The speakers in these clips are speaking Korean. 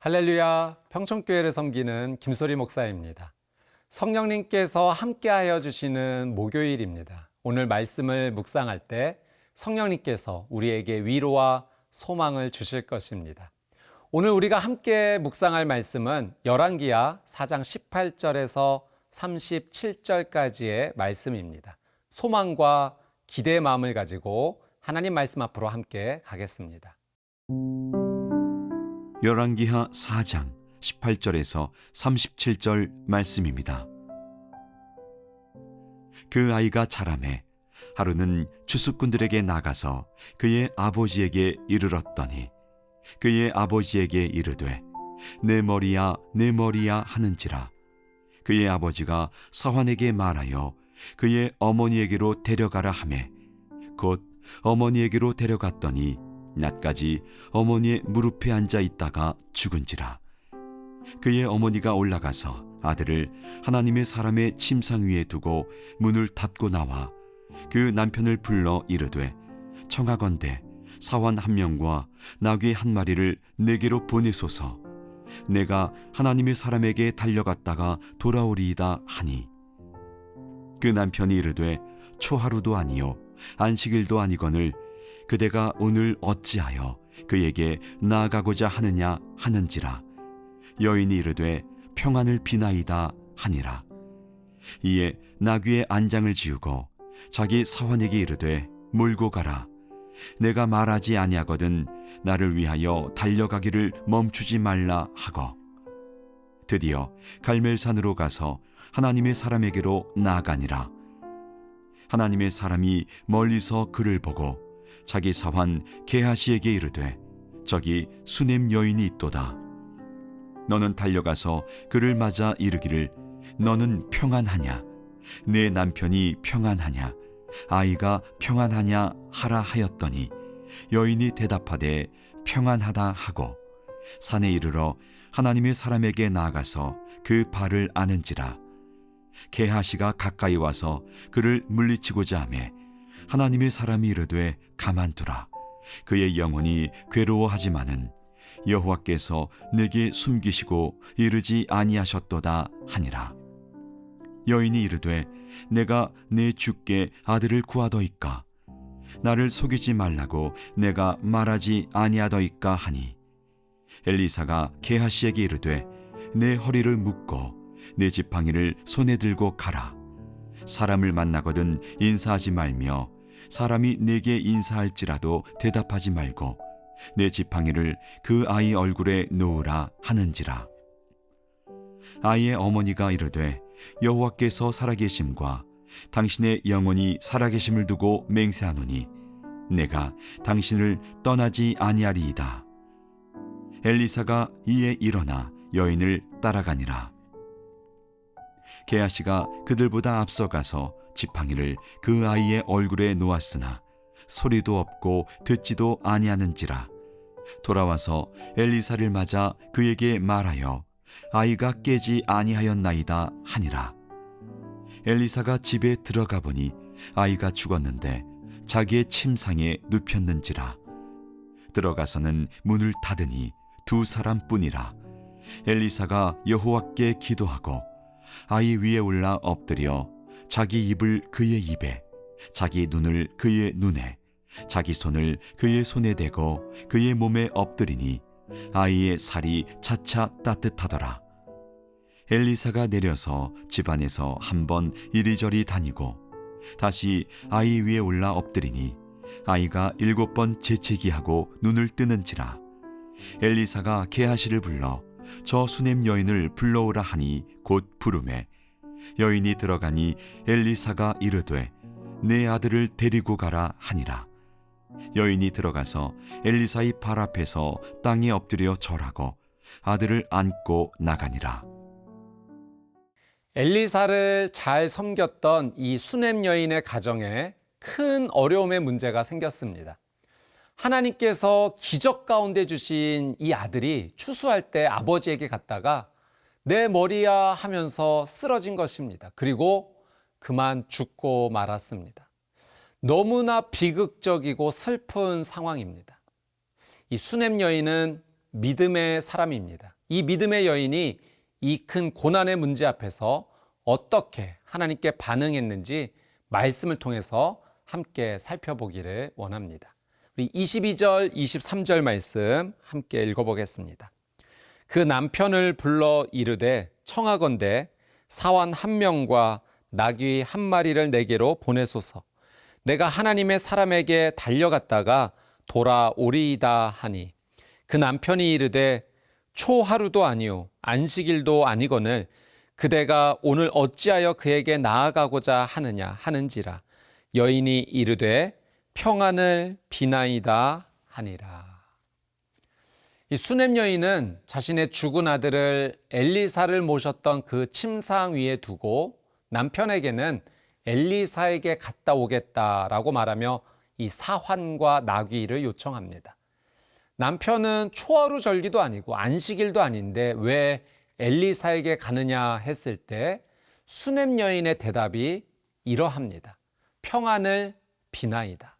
할렐루야, 평촌교회를 섬기는 김소리 목사입니다. 성령님께서 함께하여 주시는 목요일입니다. 오늘 말씀을 묵상할 때 성령님께서 우리에게 위로와 소망을 주실 것입니다. 오늘 우리가 함께 묵상할 말씀은 열왕기하 4장 18절에서 37절까지의 말씀입니다. 소망과 기대의 마음을 가지고 하나님 말씀 앞으로 함께 가겠습니다. 열왕기하 4장 18절에서 37절 말씀입니다. 그 아이가 자라매 하루는 추수꾼들에게 나가서 그의 아버지에게 이르렀더니 그의 아버지에게 이르되 내 머리야 내 머리야 하는지라. 그의 아버지가 서환에게 말하여 그의 어머니에게로 데려가라 하매 곧 어머니에게로 데려갔더니 낮까지 어머니의 무릎에 앉아 있다가 죽은지라. 그의 어머니가 올라가서 아들을 하나님의 사람의 침상 위에 두고 문을 닫고 나와 그 남편을 불러 이르되 청하건대 사환 한 명과 나귀 한 마리를 내게로 보내소서. 내가 하나님의 사람에게 달려갔다가 돌아오리이다 하니 그 남편이 이르되 초하루도 아니요 안식일도 아니거늘 그대가 오늘 어찌하여 그에게 나아가고자 하느냐 하는지라. 여인이 이르되 평안을 비나이다 하니라. 이에 나귀의 안장을 지우고 자기 사환에게 이르되 몰고 가라. 내가 말하지 아니하거든 나를 위하여 달려가기를 멈추지 말라 하고 드디어 갈멜산으로 가서 하나님의 사람에게로 나아가니라. 하나님의 사람이 멀리서 그를 보고 자기 사환 게하시에게 이르되 저기 수넴 여인이 있도다. 너는 달려가서 그를 맞아 이르기를 너는 평안하냐 내 남편이 평안하냐 아이가 평안하냐 하라 하였더니 여인이 대답하되 평안하다 하고 산에 이르러 하나님의 사람에게 나아가서 그 발을 아는지라. 게하시가 가까이 와서 그를 물리치고자 하매 하나님의 사람이 이르되 가만두라. 그의 영혼이 괴로워하지만은 여호와께서 내게 숨기시고 이르지 아니하셨도다 하니라. 여인이 이르되 내가 내 주께 아들을 구하더이까 나를 속이지 말라고 내가 말하지 아니하더이까 하니 엘리사가 게하시에게 이르되 내 허리를 묶고 내 지팡이를 손에 들고 가라. 사람을 만나거든 인사하지 말며 사람이 내게 인사할지라도 대답하지 말고 내 지팡이를 그 아이 얼굴에 놓으라 하는지라. 아이의 어머니가 이르되 여호와께서 살아계심과 당신의 영혼이 살아계심을 두고 맹세하노니 내가 당신을 떠나지 아니하리이다. 엘리사가 이에 일어나 여인을 따라가니라. 게하시가 그들보다 앞서가서 지팡이를 그 아이의 얼굴에 놓았으나 소리도 없고 듣지도 아니하는지라. 돌아와서 엘리사를 맞아 그에게 말하여 아이가 깨지 아니하였나이다 하니라. 엘리사가 집에 들어가 보니 아이가 죽었는데 자기의 침상에 눕혔는지라. 들어가서는 문을 닫으니 두 사람뿐이라. 엘리사가 여호와께 기도하고 아이 위에 올라 엎드려 자기 입을 그의 입에 자기 눈을 그의 눈에 자기 손을 그의 손에 대고 그의 몸에 엎드리니 아이의 살이 차차 따뜻하더라. 엘리사가 내려서 집안에서 한번 이리저리 다니고 다시 아이 위에 올라 엎드리니 아이가 7번 재채기하고 눈을 뜨는지라. 엘리사가 게하시를 불러 저 수넴 여인을 불러오라 하니 곧 부르매 여인이 들어가니 엘리사가 이르되 내 아들을 데리고 가라 하니라. 여인이 들어가서 엘리사의 발 앞에서 땅에 엎드려 절하고 아들을 안고 나가니라. 엘리사를 잘 섬겼던 이 수넴 여인의 가정에 큰 어려움의 문제가 생겼습니다. 하나님께서 기적 가운데 주신 이 아들이 추수할 때 아버지에게 갔다가 내 머리야 하면서 쓰러진 것입니다. 그리고 그만 죽고 말았습니다. 너무나 비극적이고 슬픈 상황입니다. 이 수넴 여인은 믿음의 사람입니다. 이 믿음의 여인이 이 큰 고난의 문제 앞에서 어떻게 하나님께 반응했는지 말씀을 통해서 함께 살펴보기를 원합니다. 우리 22절, 23절 말씀 함께 읽어보겠습니다. 그 남편을 불러 이르되 청하건대 사환 한 명과 나귀 한 마리를 내게로 보내소서. 내가 하나님의 사람에게 달려갔다가 돌아오리이다 하니 그 남편이 이르되 초하루도 아니요 안식일도 아니거늘 그대가 오늘 어찌하여 그에게 나아가고자 하느냐 하는지라. 여인이 이르되 평안을 비나이다 하니라. 이 수넴 여인은 자신의 죽은 아들을 엘리사를 모셨던 그 침상 위에 두고 남편에게는 엘리사에게 갔다 오겠다라고 말하며 이 사환과 나귀를 요청합니다. 남편은 초하루 절기도 아니고 안식일도 아닌데 왜 엘리사에게 가느냐 했을 때 수넴 여인의 대답이 이러합니다. 평안을 비나이다.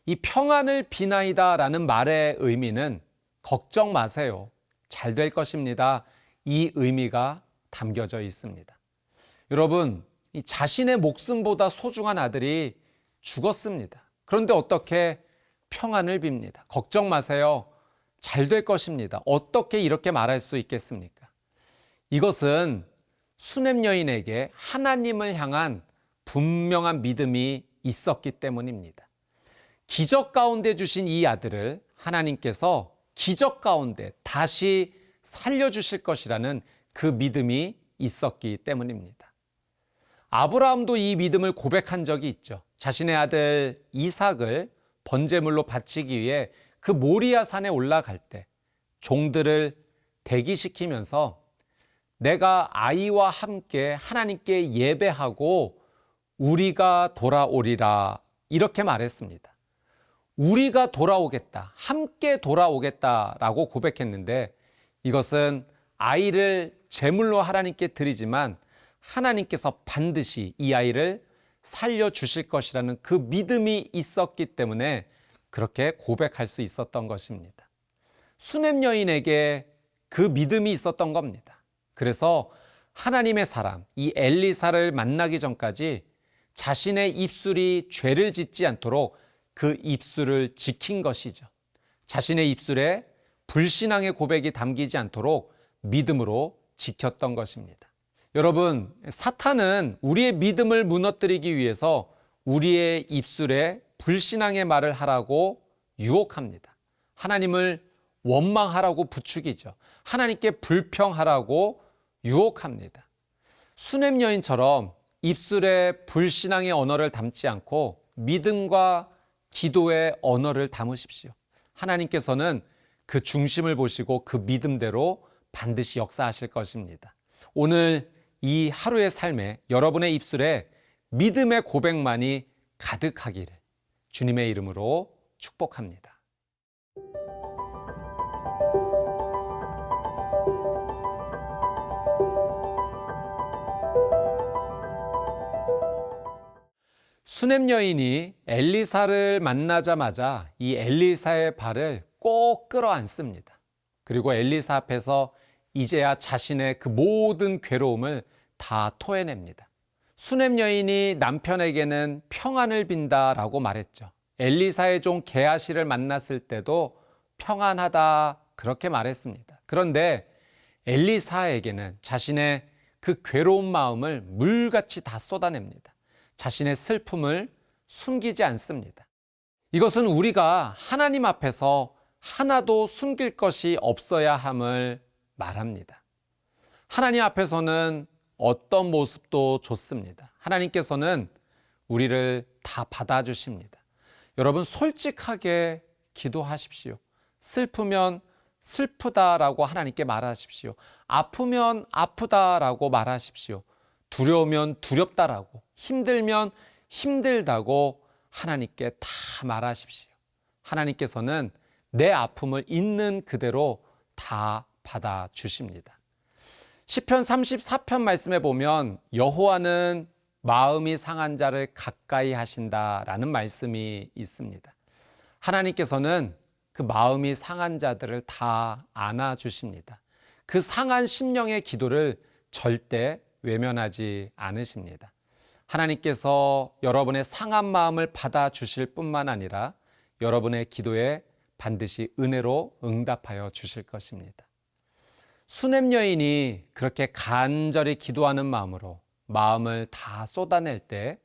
이 평안을 비나이다라는 말의 의미는 걱정 마세요. 잘 될 것입니다. 이 의미가 담겨져 있습니다. 여러분, 이 자신의 목숨보다 소중한 아들이 죽었습니다. 그런데 어떻게 평안을 빕니다. 걱정 마세요. 잘 될 것입니다. 어떻게 이렇게 말할 수 있겠습니까? 이것은 수넴 여인에게 하나님을 향한 분명한 믿음이 있었기 때문입니다. 기적 가운데 주신 이 아들을 하나님께서 기적 가운데 다시 살려주실 것이라는 그 믿음이 있었기 때문입니다. 아브라함도 이 믿음을 고백한 적이 있죠. 자신의 아들 이삭을 번제물로 바치기 위해 그 모리아 산에 올라갈 때 종들을 대기시키면서 내가 아이와 함께 하나님께 예배하고 우리가 돌아오리라 이렇게 말했습니다. 우리가 돌아오겠다, 함께 돌아오겠다라고 고백했는데 이것은 아이를 제물로 하나님께 드리지만 하나님께서 반드시 이 아이를 살려주실 것이라는 그 믿음이 있었기 때문에 그렇게 고백할 수 있었던 것입니다. 수넴 여인에게 그 믿음이 있었던 겁니다. 그래서 하나님의 사람, 이 엘리사를 만나기 전까지 자신의 입술이 죄를 짓지 않도록 그 입술을 지킨 것이죠. 자신의 입술에 불신앙의 고백이 담기지 않도록 믿음으로 지켰던 것입니다. 여러분, 사탄은 우리의 믿음을 무너뜨리기 위해서 우리의 입술에 불신앙의 말을 하라고 유혹합니다. 하나님을 원망하라고 부추기죠. 하나님께 불평하라고 유혹합니다. 수넴 여인처럼 입술에 불신앙의 언어를 담지 않고 믿음과 기도의 언어를 담으십시오. 하나님께서는 그 중심을 보시고 그 믿음대로 반드시 역사하실 것입니다. 오늘 이 하루의 삶에 여러분의 입술에 믿음의 고백만이 가득하기를 주님의 이름으로 축복합니다. 수넴 여인이 엘리사를 만나자마자 이 엘리사의 발을 꼭 끌어안습니다. 그리고 엘리사 앞에서 이제야 자신의 그 모든 괴로움을 다 토해냅니다. 수넴 여인이 남편에게는 평안을 빈다라고 말했죠. 엘리사의 종 게하시를 만났을 때도 평안하다 그렇게 말했습니다. 그런데 엘리사에게는 자신의 그 괴로운 마음을 물같이 다 쏟아냅니다. 자신의 슬픔을 숨기지 않습니다. 이것은 우리가 하나님 앞에서 하나도 숨길 것이 없어야 함을 말합니다. 하나님 앞에서는 어떤 모습도 좋습니다. 하나님께서는 우리를 다 받아주십니다. 여러분, 솔직하게 기도하십시오. 슬프면 슬프다라고 하나님께 말하십시오. 아프면 아프다라고 말하십시오. 두려우면 두렵다라고, 힘들면 힘들다고 하나님께 다 말하십시오. 하나님께서는 내 아픔을 있는 그대로 다 받아주십니다. 시편 34편 말씀에 보면 여호와는 마음이 상한 자를 가까이 하신다라는 말씀이 있습니다. 하나님께서는 그 그 마음이 상한 자들을 다 안아주십니다. 그 상한 심령의 기도를 절대 외면하지 않으십니다. 하나님께서 여러분의 상한 마음을 받아주실 뿐만 아니라 여러분의 기도에 반드시 은혜로 응답하여 주실 것입니다. 수넴 여인이 그렇게 간절히 기도하는 마음으로 마음을 다 쏟아낼 때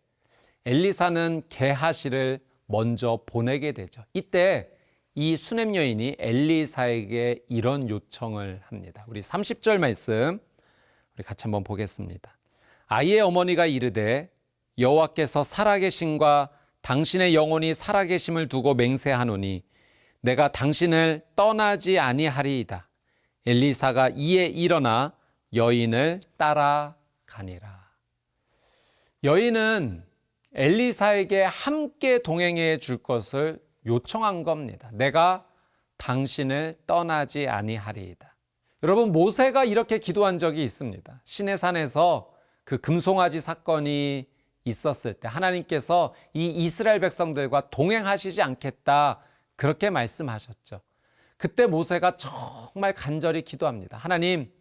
엘리사는 게하시를 먼저 보내게 되죠. 이때 이 수넴 여인이 엘리사에게 이런 요청을 합니다. 우리 30절 말씀 우리 같이 한번 보겠습니다. 아이의 어머니가 이르되 여호와께서 살아계심과 당신의 영혼이 살아계심을 두고 맹세하노니 내가 당신을 떠나지 아니하리이다. 엘리사가 이에 일어나 여인을 따라가니라. 여인은 엘리사에게 함께 동행해 줄 것을 요청한 겁니다. 내가 당신을 떠나지 아니하리이다. 여러분, 모세가 이렇게 기도한 적이 있습니다. 시내산에서 그 금송아지 사건이 있었을 때 하나님께서 이 이스라엘 백성들과 동행하시지 않겠다 그렇게 말씀하셨죠. 그때 모세가 정말 간절히 기도합니다. 하나님,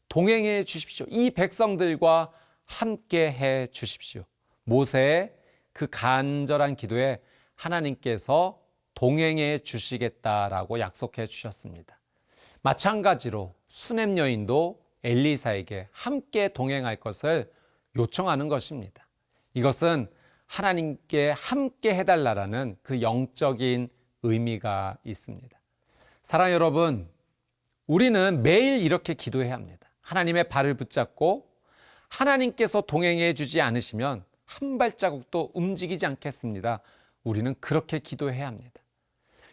동행해 주십시오. 이 백성들과 함께 해 주십시오. 모세의 그 간절한 기도에 하나님께서 동행해 주시겠다라고 약속해 주셨습니다. 마찬가지로 수넴 여인도 엘리사에게 함께 동행할 것을 요청하는 것입니다. 이것은 하나님께 함께 해달라는 그 영적인 의미가 있습니다. 사랑 여러분, 우리는 매일 이렇게 기도해야 합니다. 하나님의 발을 붙잡고 하나님께서 동행해 주지 않으시면 한 발자국도 움직이지 않겠습니다. 우리는 그렇게 기도해야 합니다.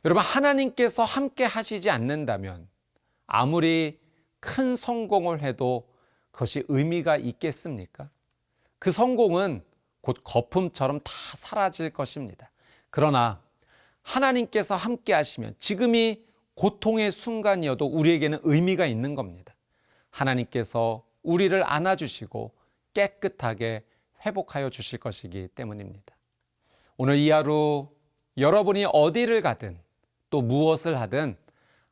여러분, 하나님께서 함께 하시지 않는다면 아무리 큰 성공을 해도 그것이 의미가 있겠습니까? 그 성공은 곧 거품처럼 다 사라질 것입니다. 그러나 하나님께서 함께 하시면 지금이 고통의 순간이어도 우리에게는 의미가 있는 겁니다. 하나님께서 우리를 안아주시고 깨끗하게 회복하여 주실 것이기 때문입니다. 오늘 이 하루 여러분이 어디를 가든 또 무엇을 하든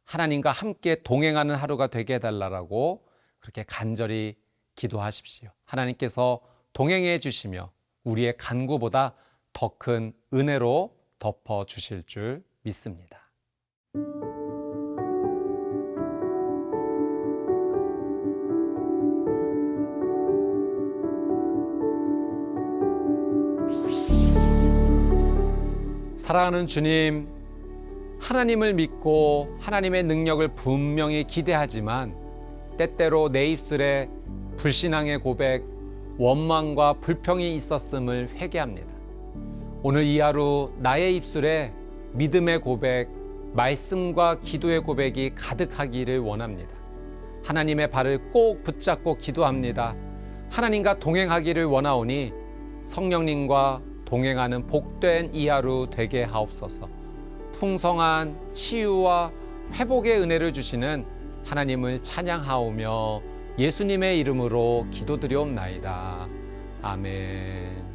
하나님과 함께 동행하는 하루가 되게 해달라고 그렇게 간절히 기도하십시오. 하나님께서 동행해 주시며 우리의 간구보다 더 큰 은혜로 덮어 주실 줄 믿습니다. 사랑하는 주님, 하나님을 믿고 하나님의 능력을 분명히 기대하지만 때때로 내 입술에 불신앙의 고백, 원망과 불평이 있었음을 회개합니다. 오늘 이 하루 나의 입술에 믿음의 고백, 말씀과 기도의 고백이 가득하기를 원합니다. 하나님의 발을 꼭 붙잡고 기도합니다. 하나님과 동행하기를 원하오니 성령님과 동행하는 복된 이 하루 되게 하옵소서. 풍성한 치유와 회복의 은혜를 주시는 하나님을 찬양하오며 예수님의 이름으로 기도드리옵나이다. 아멘.